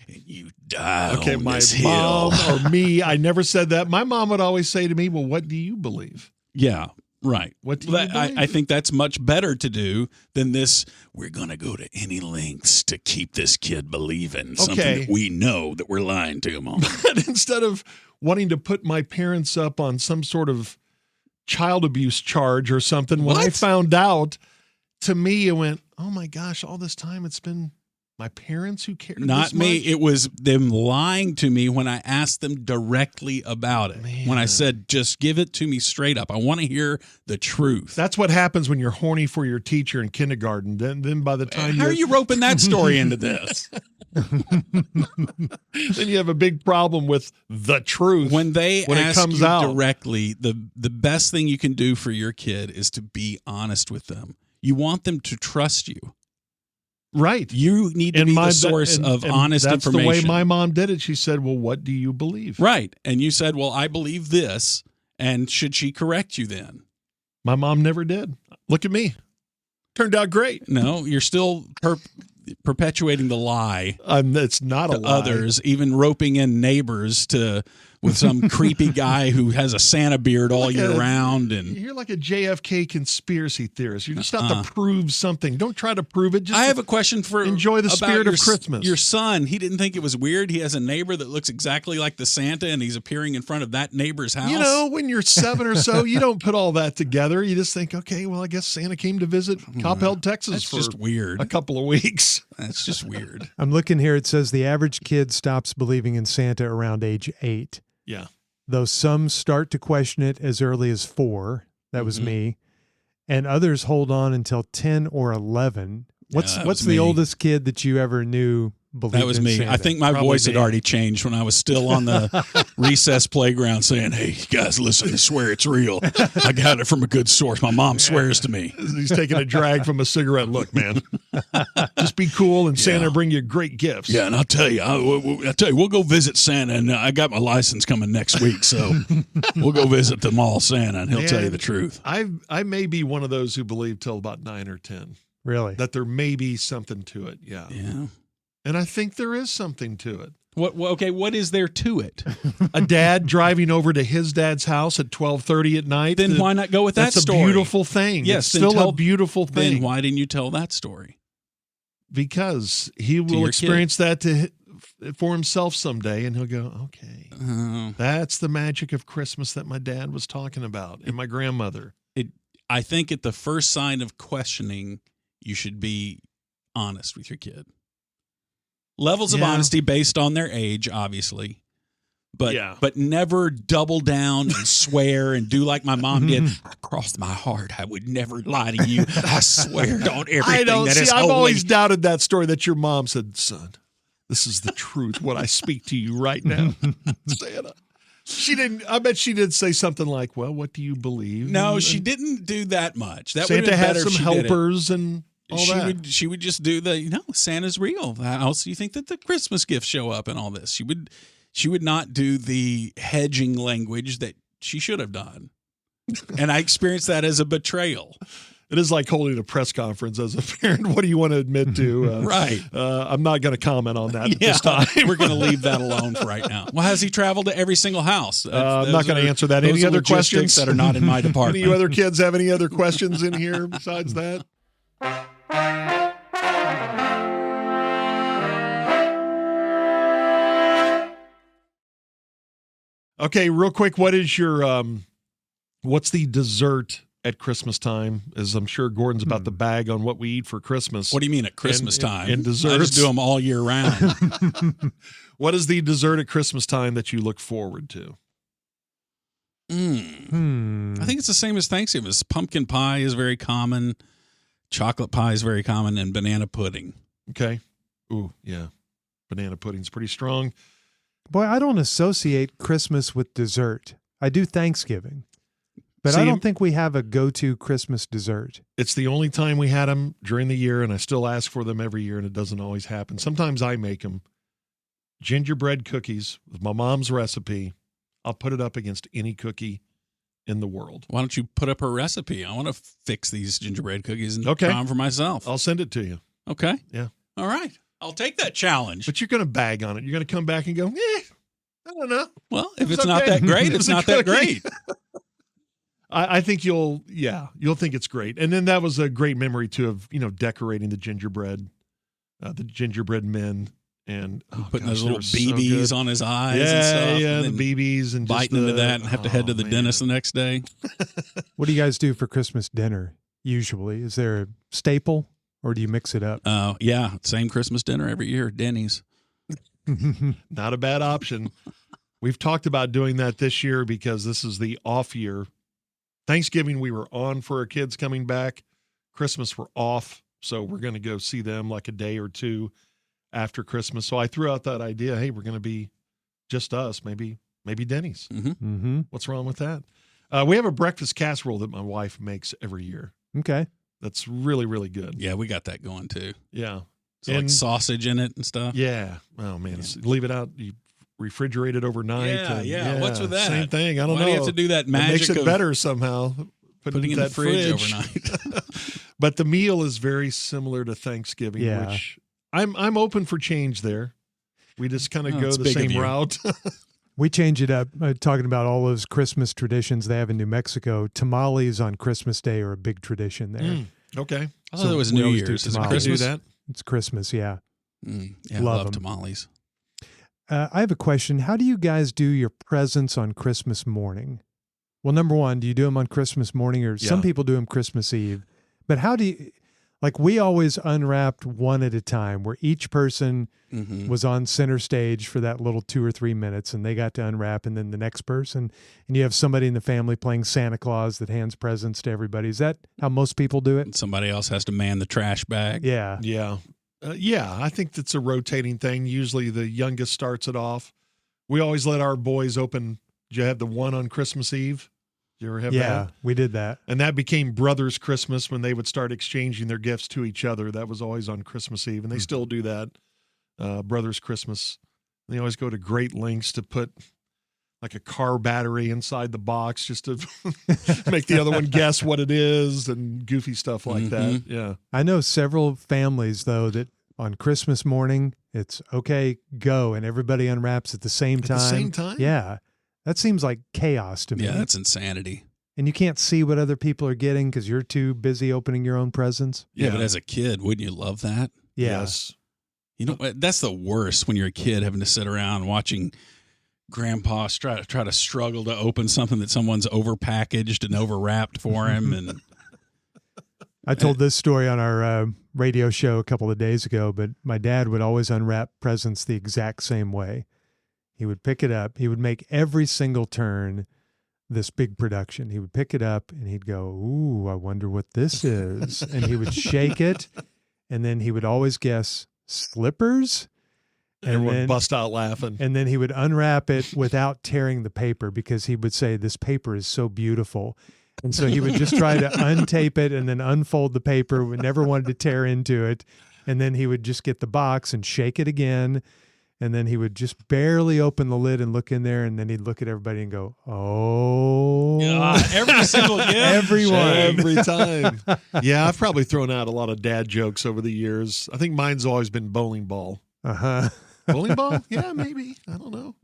and you die on this hill. My mom or me, I never said that. My mom would always say to me, "Well, what do you believe?" Yeah, right. What do you believe? I think that's much better to do than this. We're going to go to any lengths to keep this kid believing something that we know that we're lying to him on. But instead of wanting to put my parents up on some sort of child abuse charge or something, when I found out, to me, it went, oh my gosh, all this time it's been my parents who cared. Not me. It was them lying to me when I asked them directly about it. Man. When I said, just give it to me straight up. I want to hear the truth. That's what happens when you're horny for your teacher in kindergarten. Then by the time How are you roping that story into this? Then you have a big problem with the truth. When ask it comes you out directly, the best thing you can do for your kid is to be honest with them. You want them to trust you. Right. You need to be the source of honest that's information. That's the way my mom did it. She said, well, what do you believe? Right. And you said, well, I believe this. And should she correct you then? My mom never did. Look at me. Turned out great. No, you're still perpetuating the lie. It's not a lie. Others, even roping in neighbors with some creepy guy who has a Santa beard all year round. And you're like a JFK conspiracy theorist. You're just out to prove something. Don't try to prove it. Just I have a question for enjoy the spirit of Christmas. Your son, he didn't think it was weird. He has a neighbor that looks exactly like the Santa, and he's appearing in front of that neighbor's house. When you're 7 or so, you don't put all that together. You just think, okay, well, I guess Santa came to visit Coppell, Texas for just weird. A couple of weeks. That's just weird. I'm looking here. It says the average kid stops believing in Santa around age 8. Yeah. Though some start to question it as early as 4. That was me. And others hold on until 10 or 11. What's the oldest kid that you ever knew believed That was in me. Santa? I think my voice had already changed when I was still on the recess playground saying, hey, you guys, listen, I swear it's real. I got it from a good source. My mom swears to me. He's taking a drag from a cigarette. Look, man, just be cool and Santa bring you great gifts. Yeah, and I'll tell you, we'll go visit Santa, and I got my license coming next week, so we'll go visit the mall Santa, and he'll tell you the truth. I may be one of those who believe till about 9 or 10. Really? That there may be something to it. Yeah. Yeah. And I think there is something to it. What is there to it? A dad driving over to his dad's house at 12:30 at night. Then why not go with that story? That's a beautiful thing. Yes, it's still a beautiful thing. Then why didn't you tell that story? Because he will experience that for himself someday, and he'll go, okay, that's the magic of Christmas that my dad was talking about, and my grandmother. I think at the first sign of questioning, you should be honest with your kid. Levels of honesty based on their age, obviously, but never double down and swear and do like my mom did. I crossed my heart. I would never lie to you. I swear on everything that is holy. I've always doubted that story that your mom said, son, this is the truth, what I speak to you right now. Santa. She didn't. I bet she did say something like, well, what do you believe? No, she didn't do that much. That Santa had some helpers and all that. She would just do Santa's real. How else do you think that the Christmas gifts show up and all this? She would not do the hedging language that she should have done. And I experienced that as a betrayal. It is like holding a press conference as a parent. What do you want to admit to? Right. I'm not going to comment on that at this time. We're going to leave that alone for right now. Well, has he traveled to every single house? I'm not going to answer that. Any other questions that are not in my department? Any other kids have any other questions in here besides that? Okay, real quick, what is your what's the dessert at Christmas time? As I'm sure Gordon's about to bag on what we eat for Christmas. What do you mean at Christmas time? And desserts. I just do them all year round. What is the dessert at Christmas time that you look forward to? I think it's the same as Thanksgiving. Pumpkin pie is very common. Chocolate pie is very common, and banana pudding. Okay. Ooh, yeah. Banana pudding's pretty strong. Boy, I don't associate Christmas with dessert. I do Thanksgiving, but I don't think we have a go-to Christmas dessert. It's the only time we had them during the year, and I still ask for them every year, and it doesn't always happen. Sometimes I make them. Gingerbread cookies with my mom's recipe. I'll put it up against any cookie in the world. Why don't you put up her recipe? I want to fix these gingerbread cookies and try them for myself. I'll send it to you. Okay. Yeah. All right. I'll take that challenge. But you're going to bag on it. You're going to come back and go, I don't know. Well, if it's not that great, it's not that great. I think you'll think it's great. And then that was a great memory too of, decorating the gingerbread men and putting those little BBs on his eyes and stuff. Yeah, and the BBs and biting into that and have to head to the dentist the next day. What do you guys do for Christmas dinner usually? Is there a staple or do you mix it up? Yeah, same Christmas dinner every year, Denny's. Not a bad option. We've talked about doing that this year because this is the off year. Thanksgiving we were on for our kids coming back. Christmas we're off, so we're going to go see them like a day or two after Christmas. So I threw out that idea, hey, we're going to be just us, maybe Denny's. What's wrong with that? We have a breakfast casserole that my wife makes every year. Okay. That's really, really good. Yeah, we got that going too. Yeah. So like sausage in it and stuff. Yeah. Oh, man. Leave it out. You refrigerate it overnight. Yeah. What's with that? Same thing. I don't know. Why do you have to do that magic? It makes it better somehow. Putting it in the fridge overnight. But the meal is very similar to Thanksgiving, which I'm open for change there. We just kind of go the same route. We change it up. Talking about all those Christmas traditions they have in New Mexico, tamales on Christmas Day are a big tradition there. Okay. I thought it was New Year's. Is it Christmas? Do that? It's Christmas, yeah. Yeah, love tamales. I have a question. How do you guys do your presents on Christmas morning? Well, number one, do you do them on Christmas morning or some people do them Christmas Eve? But how do you, like we always unwrapped one at a time where each person was on center stage for that little 2 or 3 minutes and they got to unwrap and then the next person, and you have somebody in the family playing Santa Claus that hands presents to everybody. Is that how most people do it? And somebody else has to man the trash bag. Yeah. Yeah. I think that's a rotating thing. Usually the youngest starts it off. We always let our boys open. Did you have the one on Christmas Eve? Did you ever have that? Yeah, we did that. And that became Brothers Christmas when they would start exchanging their gifts to each other. That was always on Christmas Eve, and they still do that, Brothers Christmas. And they always go to great lengths to put like a car battery inside the box just to make the other one guess what it is and goofy stuff like that. Yeah. I know several families, though, that on Christmas morning, it's okay, go, and everybody unwraps at the same time. At the same time? Yeah. That seems like chaos to me. Yeah, that's insanity. And you can't see what other people are getting because you're too busy opening your own presents. Yeah, but as a kid, wouldn't you love that? Yeah. Yes. You know, that's the worst when you're a kid having to sit around watching grandpa try to struggle to open something that someone's overpackaged and overwrapped for him. And I told this story on our radio show a couple of days ago, but my dad would always unwrap presents the exact same way. He would pick it up. He would make every single turn this big production. He would pick it up and he'd go, ooh, I wonder what this is. And he would shake it. And then he would always guess slippers. And everyone then bust out laughing. And then he would unwrap it without tearing the paper because he would say, this paper is so beautiful. And so he would just try to untape it and then unfold the paper. We never wanted to tear into it. And then he would just get the box and shake it again. And then he would just barely open the lid and look in there, and then he'd look at everybody and go, "Oh, every single gift, everyone, every time." Yeah, I've probably thrown out a lot of dad jokes over the years. I think mine's always been bowling ball. Bowling ball? Yeah, maybe. I don't know.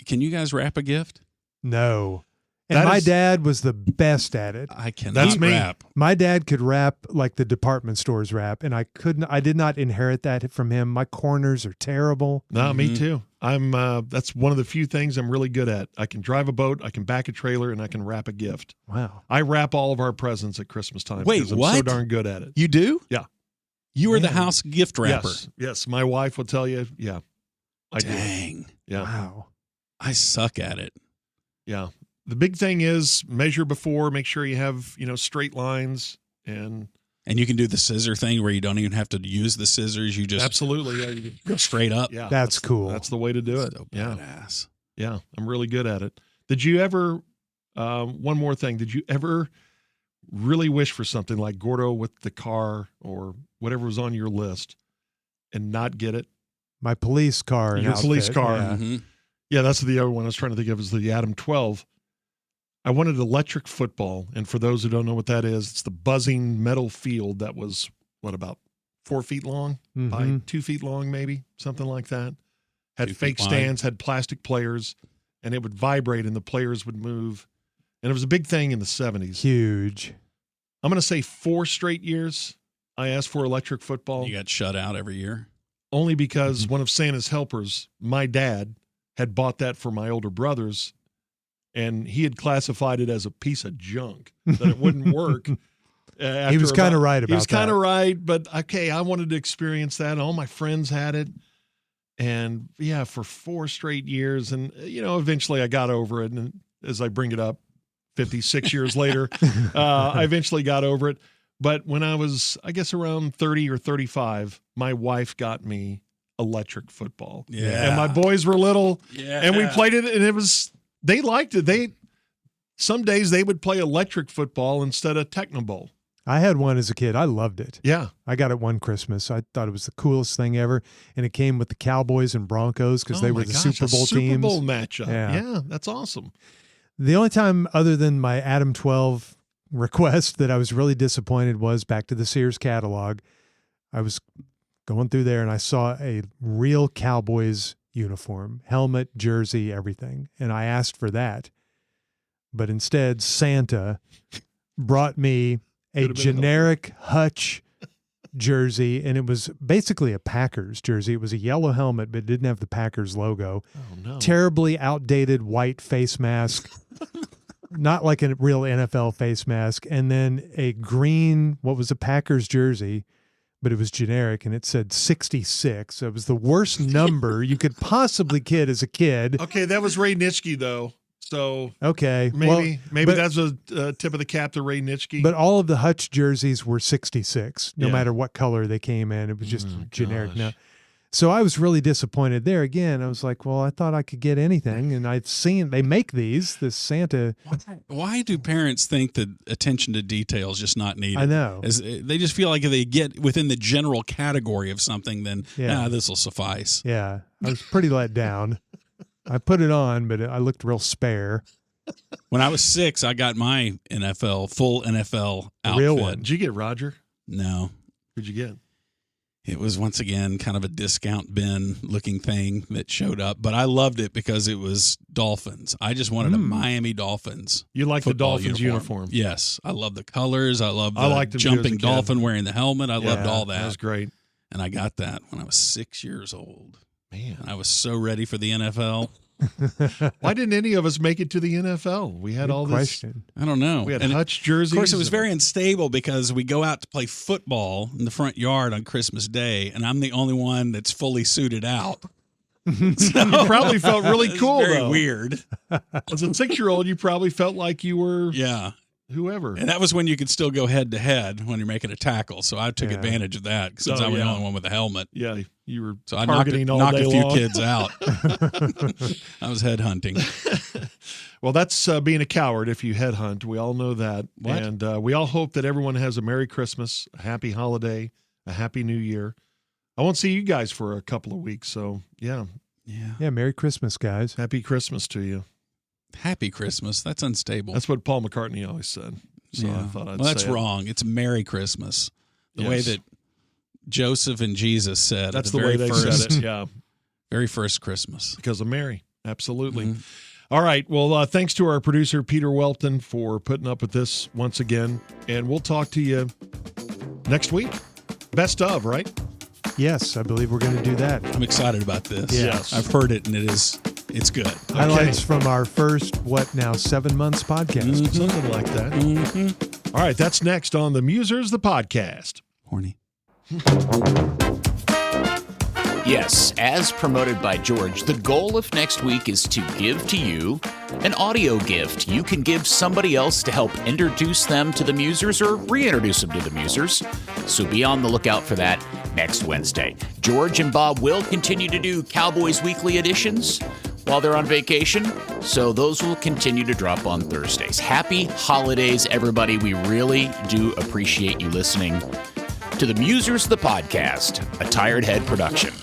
Can you guys wrap a gift? No. And my dad was the best at it. I cannot That's me. wrap. My dad could wrap like the department stores wrap, and I couldn't. I did not inherit that from him. My corners are terrible. No, me too. That's one of the few things I'm really good at. I can drive a boat, I can back a trailer, and I can wrap a gift. Wow. I wrap all of our presents at Christmas time. Wait, because I'm what? so darn good at it. You do? Yeah. You are the house gift wrapper. Yes. My wife will tell you. Yeah. I do. Dang. Yeah. Wow. I suck at it. Yeah. The big thing is measure before, make sure you have, straight lines and you can do the scissor thing where you don't even have to use the scissors. You just absolutely. Yeah, you go straight up. Yeah. That's cool. That's the way to do it. So Yeah. badass. Yeah. I'm really good at it. Did you ever, one more thing, did you ever really wish for something like Gordo with the car or whatever was on your list and not get it? My police car. Your police car. Yeah. Mm-hmm. Yeah, that's the other one I was trying to think of is the Adam 12. I wanted electric football, and for those who don't know what that is, it's the buzzing metal field that was, about 4 feet long by 2 feet long, maybe, something like that. Had fake stands, had plastic players, and it would vibrate and the players would move. And it was a big thing in the 70s. Huge. I'm going to say 4 straight years I asked for electric football. You got shut out every year? Only because one of Santa's helpers, my dad, had bought that for my older brothers, and he had classified it as a piece of junk, that it wouldn't work. He was kind of right about that. He was kind of right, but okay, I wanted to experience that. All my friends had it. And yeah, for 4 straight years. And, eventually I got over it. And as I bring it up 56 years later, I eventually got over it. But when I was, I guess, around 30 or 35, my wife got me electric football. Yeah. And my boys were little. Yeah. And we played it, and they liked it. Some days they would play electric football instead of Techno Bowl. I had one as a kid. I loved it. Yeah. I got it one Christmas. I thought it was the coolest thing ever. And it came with the Cowboys and Broncos because they were the Super Bowl teams. Super Bowl matchup. Yeah. Yeah, that's awesome. The only time other than my Adam 12 request that I was really disappointed was back to the Sears catalog. I was going through there and I saw a real Cowboys uniform, helmet, jersey, everything. And I asked for that. But instead, Santa brought me a generic Hutch jersey, and it was basically a Packers jersey. It was a yellow helmet, but it didn't have the Packers logo. Oh, no. Terribly outdated white face mask. Not like a real NFL face mask. And then a green, what was a Packers jersey, but it was generic, and it said 66. So it was the worst number you could possibly get as a kid. Okay, that was Ray Nitschke, though. So okay, maybe that's a tip of the cap to Ray Nitschke. But all of the Hutch jerseys were 66, no Yeah. matter what color they came in. It was just generic. gosh. No. So I was really disappointed there. Again, I was like, well, I thought I could get anything, and I've seen they make this Santa. Why do parents think that attention to detail is just not needed? I know. They just feel like if they get within the general category of something, then this will suffice. Yeah, I was pretty let down. I put it on, but I looked real spare. When I was 6, I got my full NFL outfit. Real one. Did you get Roger? No. Who'd you get? It was once again kind of a discount bin looking thing that showed up, but I loved it because it was Dolphins. I just wanted a Miami Dolphins. You like the Dolphins uniform? Yes. I love the colors. I love the liked them jumping too as a kid. dolphin wearing the helmet. I loved all that. That was great. And I got that when I was 6 years old. Man. And I was so ready for the NFL. Why didn't any of us make it to the NFL? We had all this. Question. I don't know. We had And Hutch jerseys. Of course, it was very unstable because we go out to play football in the front yard on Christmas Day, and I'm the only one that's fully suited out. You probably felt really cool, very though. weird. As a 6-year-old, you probably felt like you were whoever. And that was when you could still go head to head when you're making a tackle. So I took advantage of that since I was the only one with a helmet. Yeah, you were so I knocked a few kids out. I was head hunting. Well, that's being a coward if you headhunt. We all know that. What? And we all hope that everyone has a Merry Christmas, a Happy Holiday, a Happy New Year. I won't see you guys for a couple of weeks. So, yeah. Yeah, Merry Christmas, guys. Happy Christmas to you. Happy Christmas. That's unstable. That's what Paul McCartney always said. So I thought I'd say that's wrong. It's Merry Christmas. The way that Joseph and Jesus said. That's the way very they first, said it. Yeah. Very first Christmas. Because of Mary. Absolutely. All right. Well, thanks to our producer, Peter Welton, for putting up with this once again. And we'll talk to you next week. Best of, right? Yes, I believe we're going to do that. I'm excited about this. Yes. I've heard it, and it's good. Highlights from our first, 7 months podcast. Something like that. All right. That's next on the Musers, the podcast. Horny. Yes, as promoted by George, the goal of next week is to give to you an audio gift you can give somebody else to help introduce them to the Musers or reintroduce them to the Musers. So be on the lookout for that next Wednesday. George and Bob will continue to do Cowboys Weekly editions while they're on vacation, so those will continue to drop on Thursdays. Happy holidays, everybody. We really do appreciate you listening to the Musers, the podcast, a Tired Head production.